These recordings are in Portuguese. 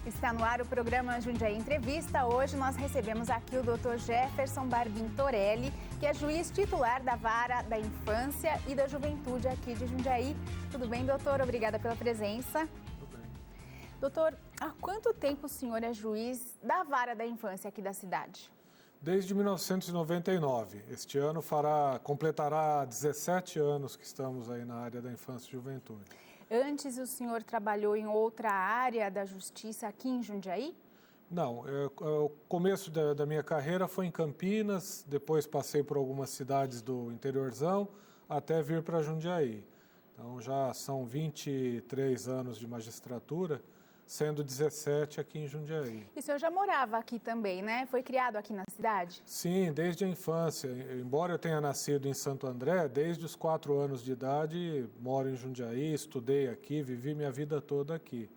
Está no ar o programa Jundiaí Entrevista. Hoje nós recebemos aqui o Dr. Jefferson Barbim Torelli, que é juiz titular da Vara da Infância e da Juventude aqui de Jundiaí. Tudo bem, doutor? Obrigada pela presença. Tudo bem. Doutor, há quanto tempo o senhor é juiz da Vara da Infância aqui da cidade? Desde 1999. Este ano completará 17 anos que estamos aí na área da infância e juventude. Antes o senhor trabalhou em outra área da justiça aqui em Jundiaí? Não, o começo da minha carreira foi em Campinas, depois passei por algumas cidades do interiorzão, até vir para Jundiaí. Então já são 23 anos de magistratura, sendo 17 aqui em Jundiaí. E o senhor já morava aqui também, né? Foi criado aqui na cidade? Sim, desde a infância. Embora eu tenha nascido em Santo André, desde os 4 anos de idade moro em Jundiaí, estudei aqui, vivi minha vida toda aqui.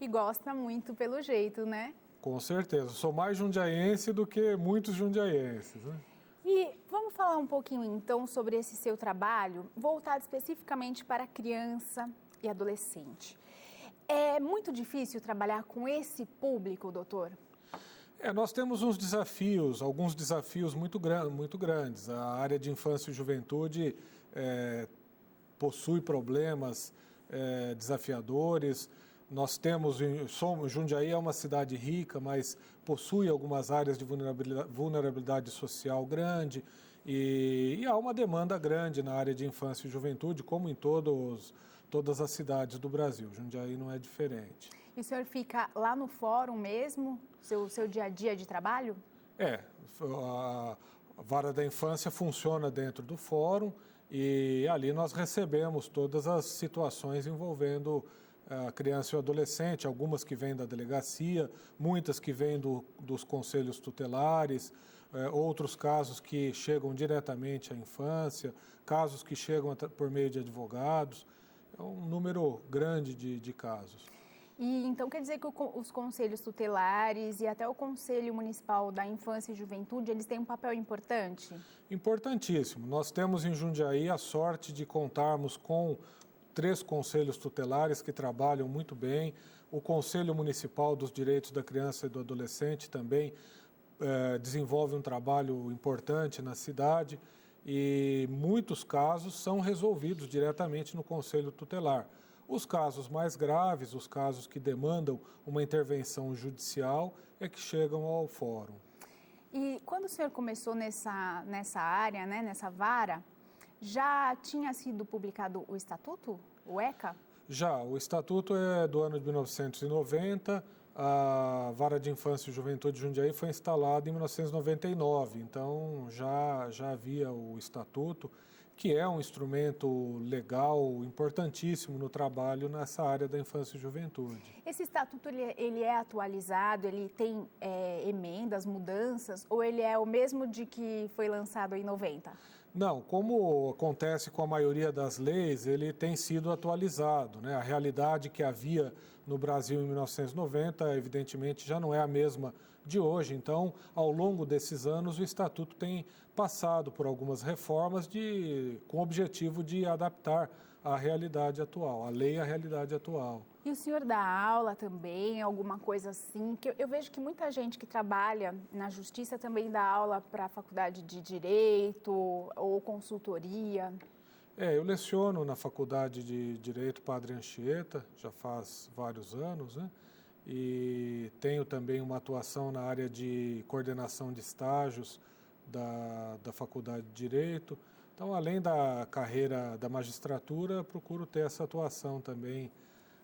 E gosta muito pelo jeito, né? Com certeza. Sou mais jundiaense do que muitos jundiaenses, né? E vamos falar um pouquinho então sobre esse seu trabalho, voltado especificamente para criança e adolescente. É muito difícil trabalhar com esse público, doutor? Nós temos alguns desafios muito grandes. A área de infância e juventude possui problemas desafiadores. Jundiaí é uma cidade rica, mas possui algumas áreas de vulnerabilidade social grande e há uma demanda grande na área de infância e juventude, como em todas as cidades do Brasil. Jundiaí não é diferente. E o senhor fica lá no fórum mesmo, seu dia a dia de trabalho? A Vara da Infância funciona dentro do fórum e ali nós recebemos todas as situações envolvendo a criança e o adolescente, algumas que vêm da delegacia, muitas que vêm dos conselhos tutelares, outros casos que chegam diretamente à infância, casos que chegam por meio de advogados. É um número grande de casos. E então quer dizer que os conselhos tutelares e até o Conselho Municipal da Infância e Juventude, eles têm um papel importante? Importantíssimo. Nós temos em Jundiaí a sorte de contarmos com 3 conselhos tutelares que trabalham muito bem. O Conselho Municipal dos Direitos da Criança e do Adolescente também desenvolve um trabalho importante na cidade e muitos casos são resolvidos diretamente no Conselho Tutelar. Os casos mais graves, os casos que demandam uma intervenção judicial, é que chegam ao fórum. E quando o senhor começou nessa área, né, nessa vara, já tinha sido publicado o Estatuto, o ECA? Já, o Estatuto é do ano de 1990, a Vara de Infância e Juventude de Jundiaí foi instalada em 1999, então já havia o Estatuto, que é um instrumento legal importantíssimo no trabalho nessa área da infância e juventude. Esse estatuto ele é atualizado, ele tem emendas, mudanças, ou ele é o mesmo de que foi lançado em 90? Não, como acontece com a maioria das leis, ele tem sido atualizado, né? A realidade que havia no Brasil em 1990, evidentemente, já não é a mesma de hoje. Então, ao longo desses anos, o Estatuto tem passado por algumas reformas com o objetivo de adaptar a realidade atual, a lei à realidade atual. E o senhor dá aula também, alguma coisa assim? Que eu vejo que muita gente que trabalha na justiça também dá aula para a faculdade de Direito ou consultoria. Eu leciono na Faculdade de Direito Padre Anchieta, já faz vários anos, né? E tenho também uma atuação na área de coordenação de estágios da Faculdade de Direito. Então, além da carreira da magistratura, procuro ter essa atuação também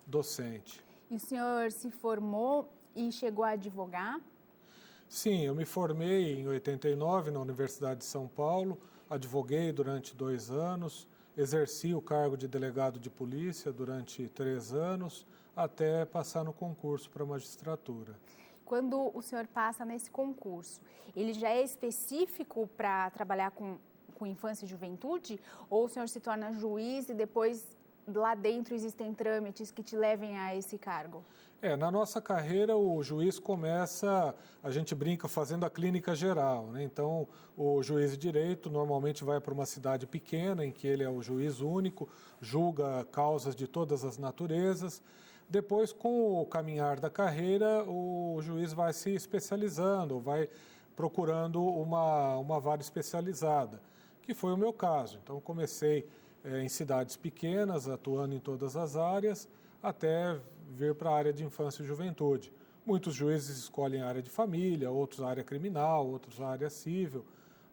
docente. E o senhor se formou e chegou a advogar? Sim, eu me formei em 89 na Universidade de São Paulo, advoguei durante 2 anos, exerci o cargo de delegado de polícia durante 3 anos, até passar no concurso para a magistratura. Quando o senhor passa nesse concurso, ele já é específico para trabalhar com infância e juventude? Ou o senhor se torna juiz e depois lá dentro existem trâmites que te levem a esse cargo? Na nossa carreira, o juiz começa, a gente brinca, fazendo a clínica geral, né? Então, o juiz de direito normalmente vai para uma cidade pequena, em que ele é o juiz único, julga causas de todas as naturezas. Depois, com o caminhar da carreira, o juiz vai se especializando, vai procurando uma vara especializada, que foi o meu caso. Então, comecei em cidades pequenas, atuando em todas as áreas, até vir para a área de infância e juventude. Muitos juízes escolhem a área de família, outros a área criminal, outros a área civil,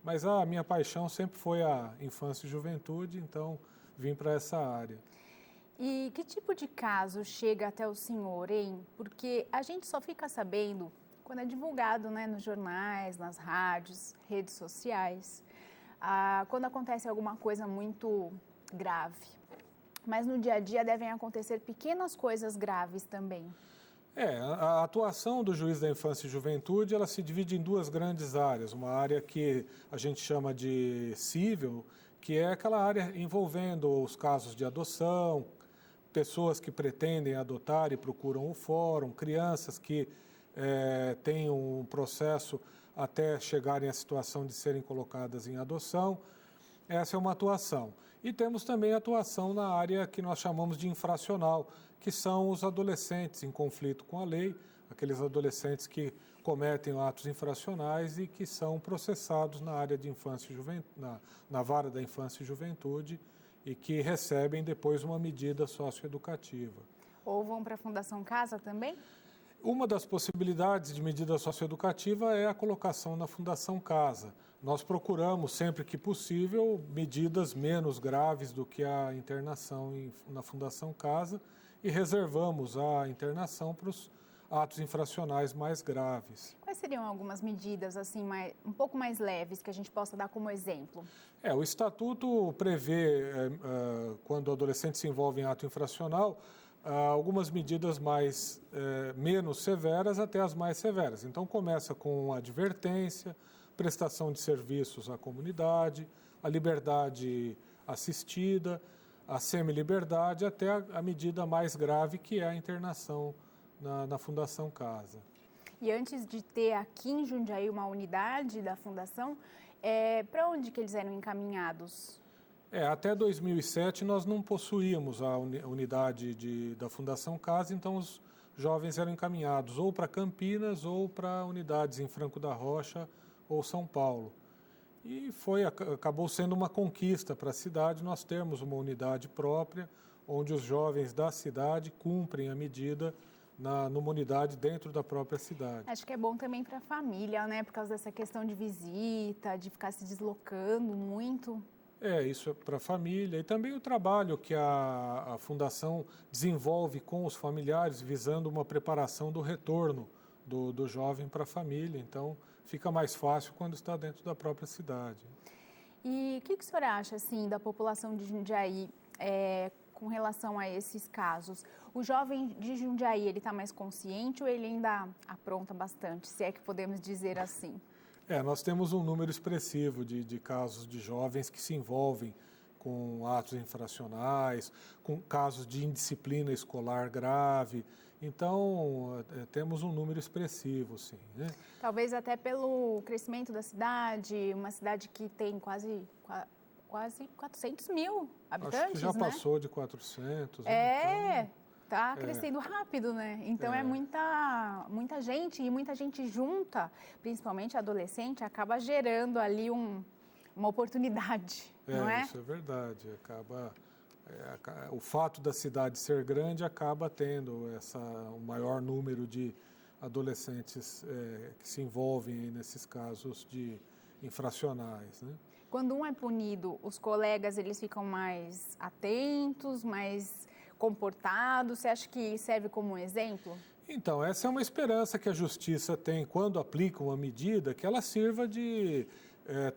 mas a minha paixão sempre foi a infância e juventude, então vim para essa área. E que tipo de caso chega até o senhor, hein? Porque a gente só fica sabendo quando é divulgado, né, nos jornais, nas rádios, redes sociais, quando acontece alguma coisa muito grave. Mas no dia a dia devem acontecer pequenas coisas graves também. A atuação do juiz da infância e juventude, ela se divide em duas grandes áreas. Uma área que a gente chama de cível, que é aquela área envolvendo os casos de adoção, pessoas que pretendem adotar e procuram o fórum, crianças que têm um processo até chegarem à situação de serem colocadas em adoção. Essa é uma atuação. E temos também a atuação na área que nós chamamos de infracional, que são os adolescentes em conflito com a lei, aqueles adolescentes que cometem atos infracionais e que são processados na área de infância e juventude, na vara da infância e juventude, e que recebem depois uma medida socioeducativa. Ou vão para a Fundação Casa também? Uma das possibilidades de medida socioeducativa é a colocação na Fundação Casa. Nós procuramos, sempre que possível, medidas menos graves do que a internação na Fundação Casa e reservamos a internação para os atos infracionais mais graves. Quais seriam algumas medidas assim um pouco mais leves que a gente possa dar como exemplo? O Estatuto prevê, quando o adolescente se envolve em ato infracional, algumas medidas menos severas até as mais severas. Então, começa com a advertência, prestação de serviços à comunidade, a liberdade assistida, a semi-liberdade, até a medida mais grave, que é a internação na Fundação Casa. E antes de ter aqui em Jundiaí uma unidade da Fundação, para onde que eles eram encaminhados? Até 2007 nós não possuíamos a unidade da Fundação Casa, então os jovens eram encaminhados ou para Campinas ou para unidades em Franco da Rocha ou São Paulo. E acabou sendo uma conquista para a cidade nós termos uma unidade própria, onde os jovens da cidade cumprem a medida numa unidade dentro da própria cidade. Acho que é bom também para a família, né? Por causa dessa questão de visita, de ficar se deslocando muito. Isso é para a família e também o trabalho que a Fundação desenvolve com os familiares, visando uma preparação do retorno do jovem para a família. Então, fica mais fácil quando está dentro da própria cidade. E o que o senhor acha, assim, da população de Jundiaí com relação a esses casos? O jovem de Jundiaí, ele está mais consciente ou ele ainda apronta bastante, se é que podemos dizer assim? Nós temos um número expressivo de casos de jovens que se envolvem com atos infracionais, com casos de indisciplina escolar grave. Então, temos um número expressivo, sim, né? Talvez até pelo crescimento da cidade, uma cidade que tem quase 400 mil habitantes, acho que já né? Passou de 400. Está crescendo rápido, né? Então é muita gente e muita gente junta, principalmente adolescente, acaba gerando ali uma oportunidade, não é? Isso é verdade. O fato da cidade ser grande acaba tendo um maior número de adolescentes que se envolvem nesses casos de infracionais, né? Quando um é punido, os colegas eles ficam mais atentos, mais comportados? Você acha que serve como um exemplo? Então, essa é uma esperança que a Justiça tem quando aplica uma medida, que ela sirva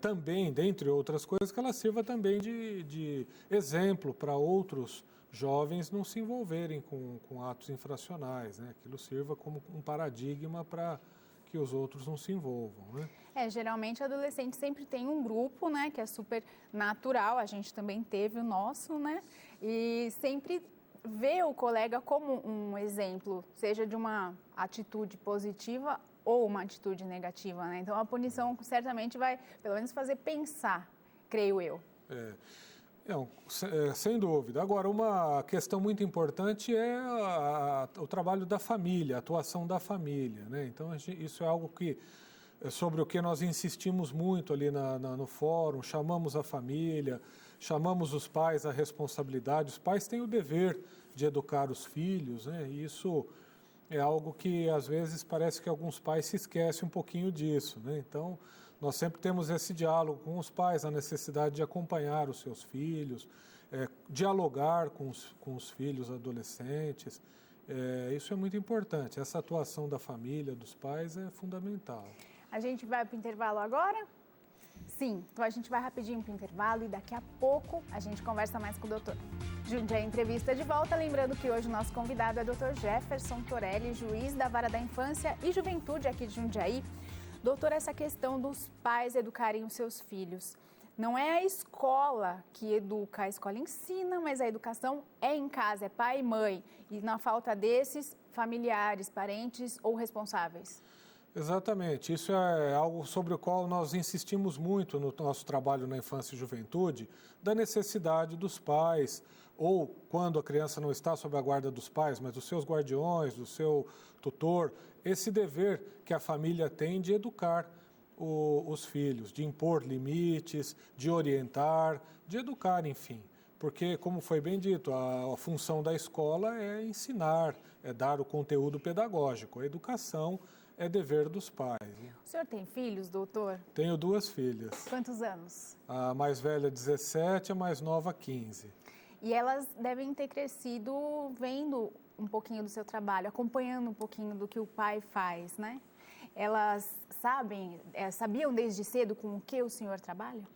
também, dentre outras coisas, que ela sirva também de exemplo para outros jovens não se envolverem com atos infracionais, né? Aquilo sirva como um paradigma para que os outros não se envolvam, né? Geralmente adolescente sempre tem um grupo, né, que é super natural, a gente também teve o nosso, né, e sempre vê o colega como um exemplo, seja de uma atitude positiva ou uma atitude negativa, né? Então a punição certamente vai, pelo menos, fazer pensar, creio eu. Sem dúvida. Agora, uma questão muito importante é o trabalho da família, a atuação da família, né? Então, isso é algo sobre o que nós insistimos muito ali no fórum, chamamos a família, chamamos os pais à responsabilidade. Os pais têm o dever de educar os filhos, né? E isso é algo que, às vezes, parece que alguns pais se esquecem um pouquinho disso, né? Então, nós sempre temos esse diálogo com os pais, a necessidade de acompanhar os seus filhos, dialogar com os filhos adolescentes. Isso é muito importante. Essa atuação da família, dos pais, é fundamental. A gente vai para o intervalo agora? Sim, então a gente vai rapidinho para o intervalo e daqui a pouco a gente conversa mais com o doutor. Jundiaí Entrevista de volta, lembrando que hoje o nosso convidado é o Dr. Jefferson Torelli, juiz da Vara da Infância e Juventude aqui de Jundiaí. Doutor, essa questão dos pais educarem os seus filhos, não é a escola que educa, a escola ensina, mas a educação é em casa, é pai e mãe, e na falta desses, familiares, parentes ou responsáveis. Exatamente, isso é algo sobre o qual nós insistimos muito no nosso trabalho na infância e juventude, da necessidade dos pais, ou quando a criança não está sob a guarda dos pais, mas dos seus guardiões, do seu tutor, esse dever que a família tem de educar os filhos, de impor limites, de orientar, de educar, enfim. Porque, como foi bem dito, a função da escola é ensinar, é dar o conteúdo pedagógico. A educação é dever dos pais. O senhor tem filhos, doutor? Tenho 2 filhas. Quantos anos? A mais velha, 17, a mais nova, 15. E elas devem ter crescido vendo um pouquinho do seu trabalho, acompanhando um pouquinho do que o pai faz, né? Elas sabiam desde cedo com o que o senhor trabalha?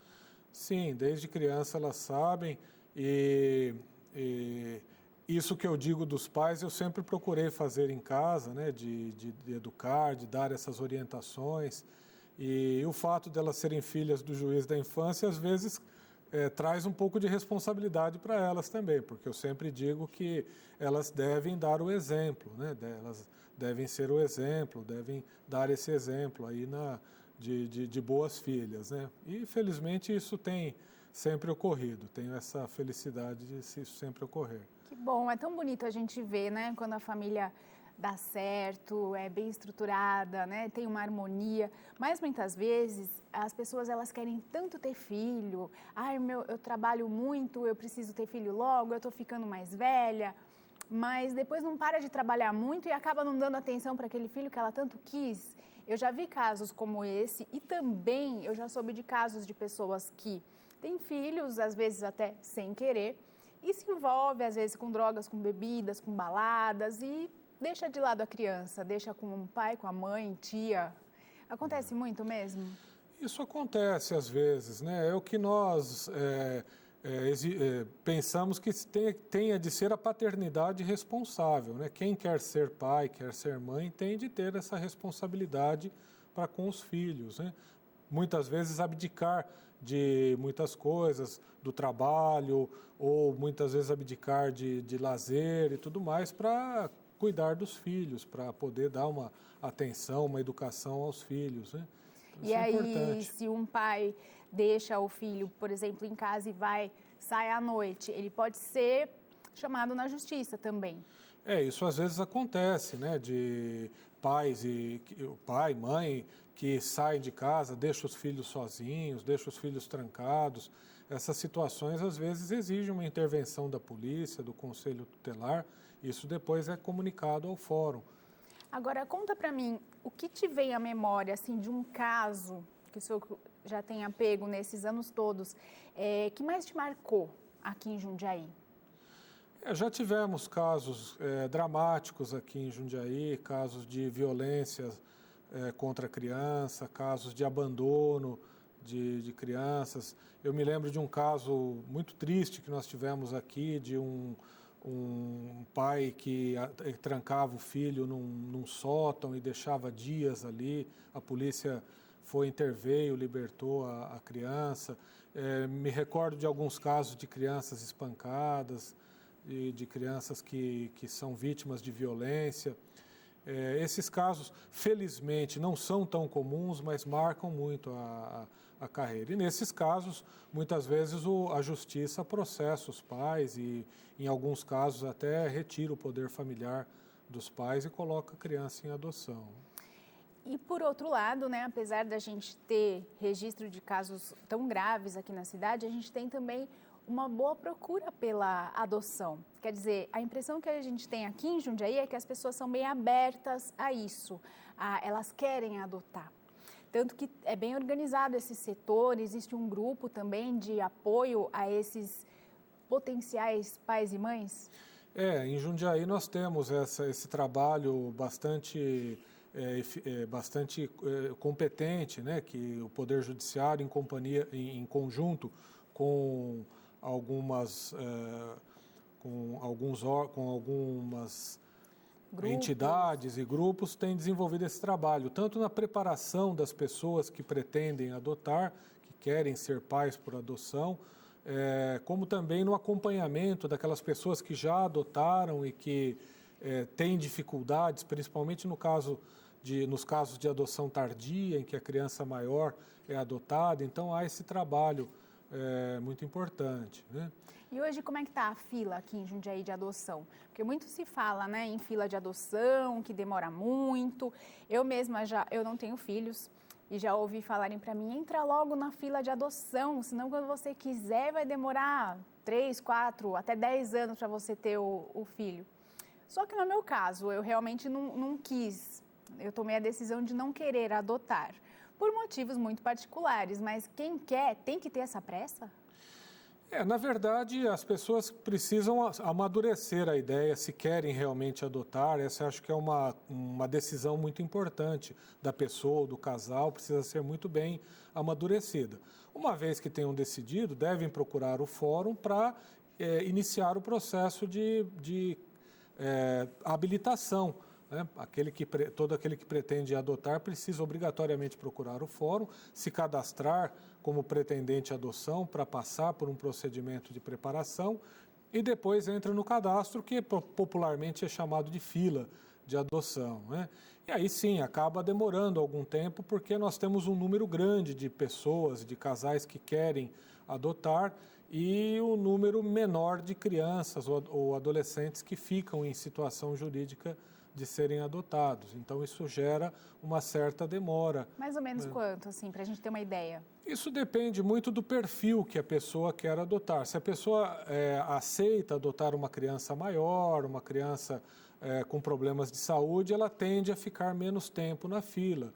Sim, desde criança elas sabem e isso que eu digo dos pais, eu sempre procurei fazer em casa, né, de educar, de dar essas orientações. E o fato de elas serem filhas do juiz da infância, às vezes, traz um pouco de responsabilidade para elas também, porque eu sempre digo que elas devem dar o exemplo, né? Elas devem ser o exemplo, devem dar esse exemplo aí de boas filhas, né? E, felizmente, isso tem sempre ocorrido, tenho essa felicidade de isso sempre ocorrer. Que bom, é tão bonito a gente ver, né, quando a família dá certo, é bem estruturada, né, tem uma harmonia, mas muitas vezes as pessoas elas querem tanto ter filho, eu trabalho muito, eu preciso ter filho logo, eu estou ficando mais velha, mas depois não para de trabalhar muito e acaba não dando atenção para aquele filho que ela tanto quis. Eu já vi casos como esse e também eu já soube de casos de pessoas que têm filhos, às vezes até sem querer, e se envolve às vezes com drogas, com bebidas, com baladas e deixa de lado a criança, deixa com o pai, com a mãe, tia. Acontece muito mesmo? Isso acontece às vezes, né? É o que nós pensamos que tenha de ser a paternidade responsável, né? Quem quer ser pai, quer ser mãe, tem de ter essa responsabilidade para com os filhos, né? Muitas vezes abdicar de muitas coisas, do trabalho, ou muitas vezes abdicar de lazer e tudo mais para cuidar dos filhos, para poder dar uma atenção, uma educação aos filhos, né? Isso e aí, importante. Se um pai deixa o filho, por exemplo, em casa e sai à noite, ele pode ser chamado na justiça também. Isso às vezes acontece, né? De pais pai, mãe, que saem de casa, deixam os filhos sozinhos, deixam os filhos trancados. Essas situações às vezes exigem uma intervenção da polícia, do conselho tutelar. Isso depois é comunicado ao fórum. Agora, conta para mim, o que te vem à memória, assim, de um caso que o senhor já tenha pego nesses anos todos, que mais te marcou aqui em Jundiaí? Já tivemos casos dramáticos aqui em Jundiaí, casos de violência contra a criança, casos de abandono de crianças. Eu me lembro de um caso muito triste que nós tivemos aqui, de um pai que trancava o filho num sótão e deixava dias ali. A polícia interveio, libertou a criança. Me recordo de alguns casos de crianças espancadas, de crianças que são vítimas de violência. Esses casos, felizmente, não são tão comuns, mas marcam muito a a carreira. E nesses casos, muitas vezes a justiça processa os pais e, em alguns casos, até retira o poder familiar dos pais e coloca a criança em adoção. E por outro lado, né, apesar da gente ter registro de casos tão graves aqui na cidade, a gente tem também uma boa procura pela adoção. Quer dizer, a impressão que a gente tem aqui em Jundiaí é que as pessoas são bem abertas a isso, elas querem adotar. Tanto que é bem organizado esse setor, existe um grupo também de apoio a esses potenciais pais e mães? Em Jundiaí nós temos esse trabalho bastante competente, né, que o Poder Judiciário, em conjunto com algumas entidades e grupos, tem desenvolvido esse trabalho, tanto na preparação das pessoas que pretendem adotar, que querem ser pais por adoção, como também no acompanhamento daquelas pessoas que já adotaram e que têm dificuldades, principalmente nos casos de adoção tardia, em que a criança maior é adotada. Então, há esse trabalho muito importante, né? E hoje, como é que está a fila aqui em Jundiaí de adoção? Porque muito se fala, né, em fila de adoção, que demora muito. Eu mesma eu não tenho filhos e já ouvi falarem para mim, entra logo na fila de adoção, senão quando você quiser vai demorar 3, 4, até 10 anos para você ter o filho. Só que no meu caso, eu realmente não quis, eu tomei a decisão de não querer adotar, por motivos muito particulares, mas quem quer tem que ter essa pressa? Na verdade, as pessoas precisam amadurecer a ideia, se querem realmente adotar. Essa acho que é uma decisão muito importante da pessoa, do casal, precisa ser muito bem amadurecida. Uma vez que tenham decidido, devem procurar o fórum para iniciar o processo de habilitação. Né? Todo aquele que pretende adotar precisa obrigatoriamente procurar o fórum, se cadastrar como pretendente à adoção para passar por um procedimento de preparação e depois entra no cadastro, que popularmente é chamado de fila de adoção, né? E aí sim, acaba demorando algum tempo, porque nós temos um número grande de pessoas, de casais que querem adotar e um número menor de crianças ou adolescentes que ficam em situação jurídica de serem adotados. Então, isso gera uma certa demora. Mais ou menos quanto, assim, para a gente ter uma ideia? Isso depende muito do perfil que a pessoa quer adotar. Se a pessoa aceita adotar uma criança maior, uma criança com problemas de saúde, ela tende a ficar menos tempo na fila.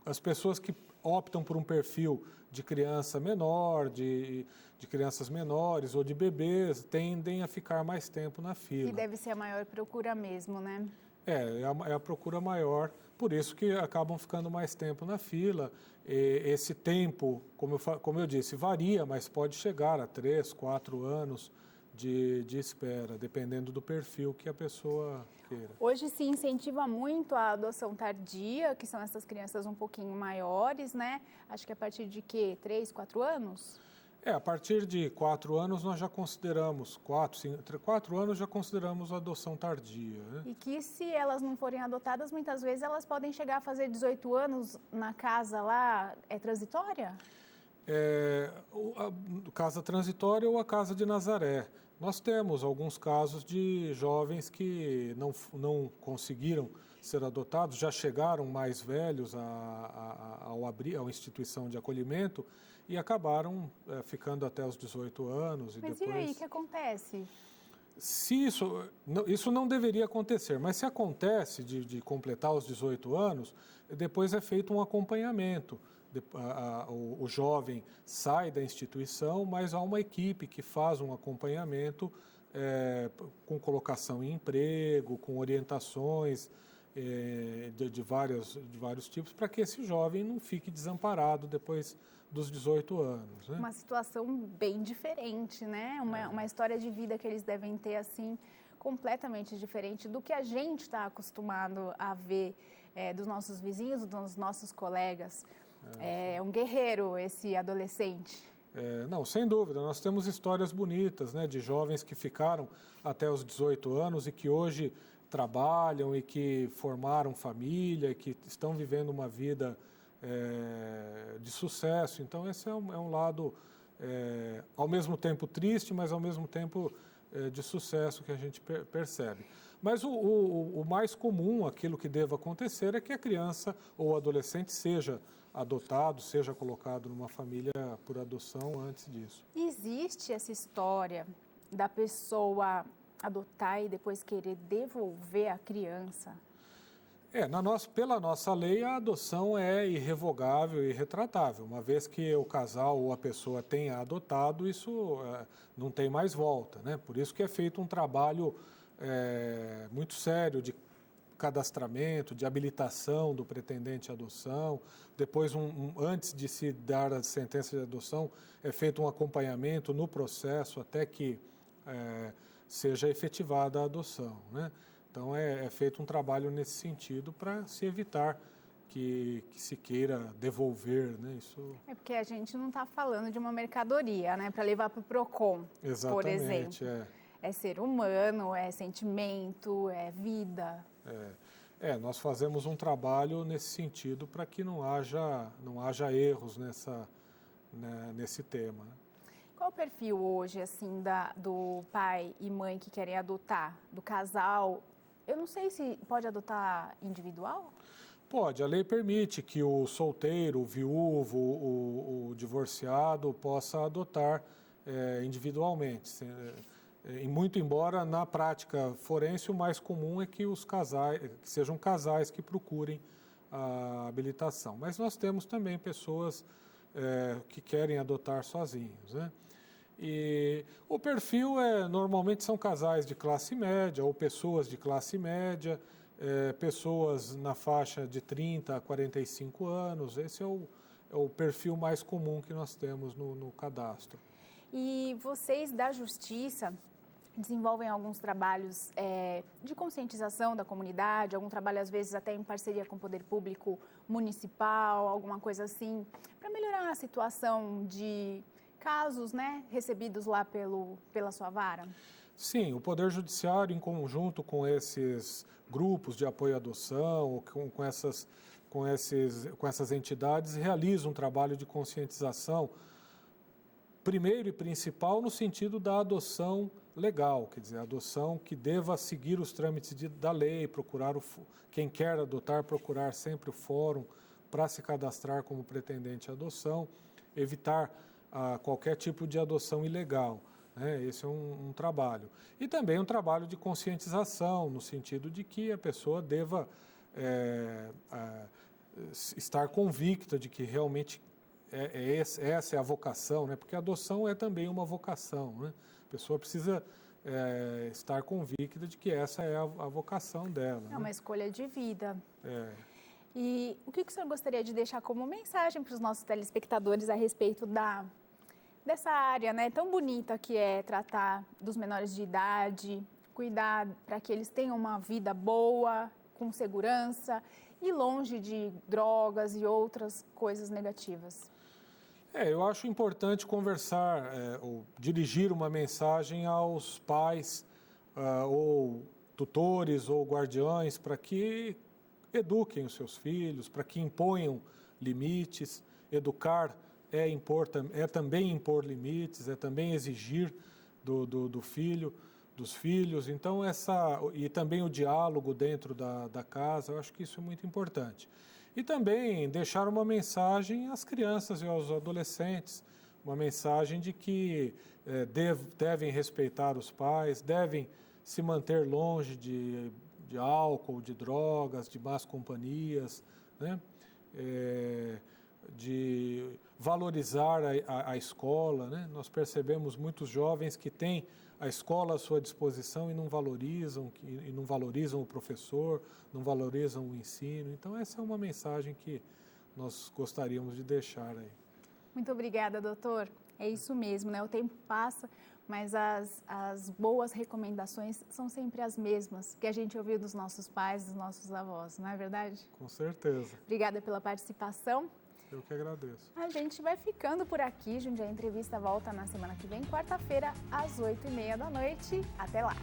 As pessoas que optam por um perfil de criança menor, de crianças menores ou de bebês, tendem a ficar mais tempo na fila. E deve ser a maior procura mesmo, né? É a procura maior, por isso que acabam ficando mais tempo na fila. Esse tempo, como eu disse, varia, mas pode chegar a 3, 4 anos de espera, dependendo do perfil que a pessoa queira. Hoje se incentiva muito a adoção tardia, que são essas crianças um pouquinho maiores, né? Acho que a partir de 3, 4 anos? A partir de 4 anos nós já consideramos, 4 anos já consideramos a adoção tardia, né? E que se elas não forem adotadas, muitas vezes elas podem chegar a fazer 18 anos na casa lá, é transitória? A casa transitória ou a casa de Nazaré. Nós temos alguns casos de jovens que não conseguiram ser adotados, já chegaram mais velhos à instituição de acolhimento e acabaram ficando até os 18 anos. Mas depois... e aí, o que acontece? Se isso não deveria acontecer, mas se acontece de completar os 18 anos, depois é feito um acompanhamento. O jovem sai da instituição, mas há uma equipe que faz um acompanhamento com colocação em emprego, com orientações de vários tipos, para que esse jovem não fique desamparado depois dos 18 anos. Né? Uma situação bem diferente, né? Uma história de vida que eles devem ter, assim, completamente diferente do que a gente está acostumado a ver dos nossos vizinhos, dos nossos colegas. É um guerreiro esse adolescente. Não, sem dúvida. Nós temos histórias bonitas, né, de jovens que ficaram até os 18 anos e que hoje trabalham e que formaram família e que estão vivendo uma vida de sucesso. Então, esse é um lado, ao mesmo tempo triste, mas ao mesmo tempo de sucesso que a gente percebe. Mas o mais comum, aquilo que deva acontecer, é que a criança ou adolescente seja adotado, seja colocado numa família por adoção antes disso. Existe essa história da pessoa adotar e depois querer devolver a criança? Pela nossa lei, a adoção é irrevogável e irretratável. Uma vez que o casal ou a pessoa tenha adotado, isso não tem mais volta, né? Por isso que é feito um trabalho muito sério de cadastramento, de habilitação do pretendente à adoção. Depois, antes de se dar a sentença de adoção, é feito um acompanhamento no processo até que seja efetivada a adoção, né? Então, é feito um trabalho nesse sentido para se evitar que se queira devolver, né? Isso... É porque a gente não está falando de uma mercadoria, né? Para levar para o PROCON, por exemplo. É ser humano, é sentimento, é vida. Nós fazemos um trabalho nesse sentido para que não haja erros nesse tema. Qual o perfil hoje, assim, do pai e mãe que querem adotar, do casal? Eu não sei se pode adotar individual? Pode, a lei permite que o solteiro, o viúvo, o divorciado possa adotar individualmente. Muito embora na prática forense o mais comum é que que sejam casais que procurem a habilitação. Mas nós temos também pessoas que querem adotar sozinhos, né? E o perfil normalmente são casais de classe média ou pessoas de classe média, pessoas na faixa de 30 a 45 anos. Esse é o perfil mais comum que nós temos no cadastro. E vocês da Justiça desenvolvem alguns trabalhos de conscientização da comunidade, algum trabalho às vezes até em parceria com o poder público municipal, alguma coisa assim, para melhorar a situação de casos, né, recebidos lá pela sua vara? Sim, o Poder Judiciário, em conjunto com esses grupos de apoio à adoção, com essas entidades, realiza um trabalho de conscientização, primeiro e principal, no sentido da adoção legal, quer dizer, a adoção que deva seguir os trâmites da lei, quem quer adotar, procurar sempre o fórum para se cadastrar como pretendente à adoção, evitar qualquer tipo de adoção ilegal, né? Esse é um trabalho. E também um trabalho de conscientização, no sentido de que a pessoa deva estar convicta de que realmente essa é a vocação, né? Porque a adoção é também uma vocação, né? A pessoa precisa estar convicta de que essa é a vocação dela. É uma escolha de vida. E o que o senhor gostaria de deixar como mensagem para os nossos telespectadores a respeito dessa área, né, tão bonita que é tratar dos menores de idade, cuidar para que eles tenham uma vida boa, com segurança e longe de drogas e outras coisas negativas? Eu acho importante conversar, ou dirigir uma mensagem aos pais, ou tutores, ou guardiões, para que eduquem os seus filhos, para que imponham limites. Educar é também impor limites, é também exigir do filho, dos filhos. Então, e também o diálogo dentro da casa, eu acho que isso é muito importante. E também deixar uma mensagem às crianças e aos adolescentes, uma mensagem de que devem respeitar os pais, devem se manter longe de álcool, de drogas, de más companhias, né? De valorizar a escola, né? Nós percebemos muitos jovens que têm a escola à sua disposição e não valorizam o professor, não valorizam o ensino. Então, essa é uma mensagem que nós gostaríamos de deixar aí. Muito obrigada, doutor. É isso mesmo, né? O tempo passa, mas as boas recomendações são sempre as mesmas que a gente ouviu dos nossos pais, dos nossos avós, não é verdade? Com certeza. Obrigada pela participação. Eu que agradeço. A gente vai ficando por aqui. Jundiaí Entrevista volta na semana que vem, quarta-feira, às 8h30 da noite. Até lá!